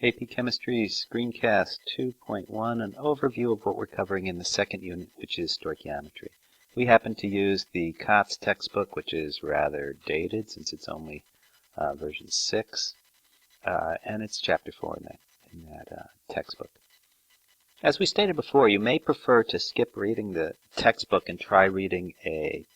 AP Chemistry Screencast 2.1, an overview of what we're covering in the second unit, which is stoichiometry. We happen to use the COTS textbook, which is rather dated since it's only version 6, and it's chapter 4 in that textbook. As we stated before, you may prefer to skip reading the textbook and try reading a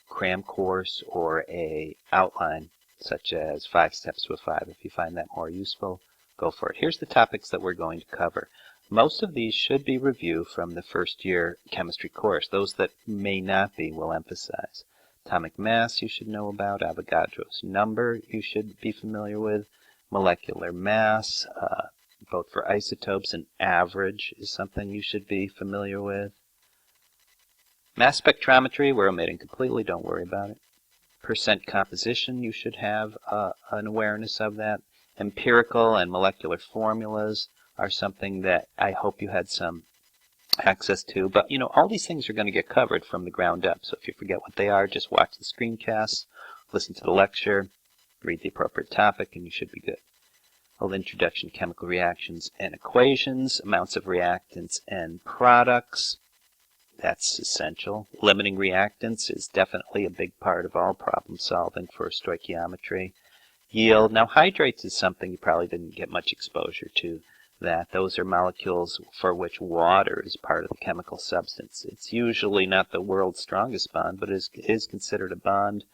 cram course or a outline such as 5 Steps to a 5. If you find that more useful, go for it. Here's the topics that we're going to cover. Most of these should be review from the first year chemistry course. Those that may not be, we'll emphasize. Atomic mass you should know about, Avogadro's number you should be familiar with, molecular mass, both for isotopes and average is something you should be familiar with. Mass spectrometry we're omitting completely, don't worry about it. Percent composition, you should have an awareness of that. Empirical and molecular formulas are something that I hope you had some access to. But, all these things are going to get covered from the ground up. So if you forget what they are, just watch the screencasts, listen to the lecture, read the appropriate topic, and you should be good. A little introduction to chemical reactions and equations, amounts of reactants and products. That's essential. Limiting reactants is definitely a big part of all problem solving for stoichiometry. Yield. Now, hydrates is something you probably didn't get much exposure to. Those are molecules for which water is part of the chemical substance. It's usually not the world's strongest bond, but is considered a bond,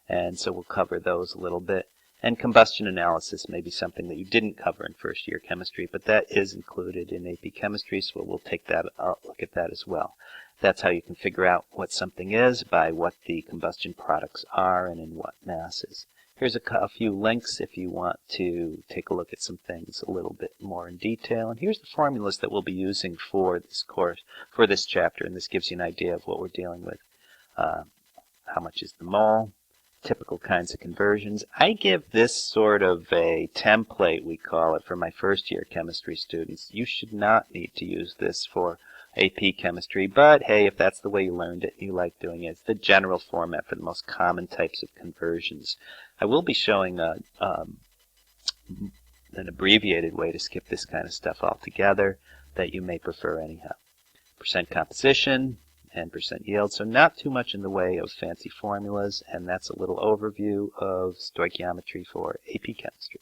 and so we'll cover those a little bit. And combustion analysis may be something that you didn't cover in first year chemistry, but that is included in AP Chemistry, so we'll take that look at that as well. That's how you can figure out what something is by what the combustion products are and in what masses. Here's a few links if you want to take a look at some things a little bit more in detail. And here's the formulas that we'll be using for this course, for this chapter, and this gives you an idea of what we're dealing with. How much is the mole? Typical kinds of conversions. I give this sort of a template, we call it, for my first year chemistry students. You should not need to use this for AP Chemistry, but hey, if that's the way you learned it, you like doing it. It's the general format for the most common types of conversions. I will be showing an abbreviated way to skip this kind of stuff altogether that you may prefer anyhow. Percent composition and percent yield, so not too much in the way of fancy formulas, and that's a little overview of stoichiometry for AP Chemistry.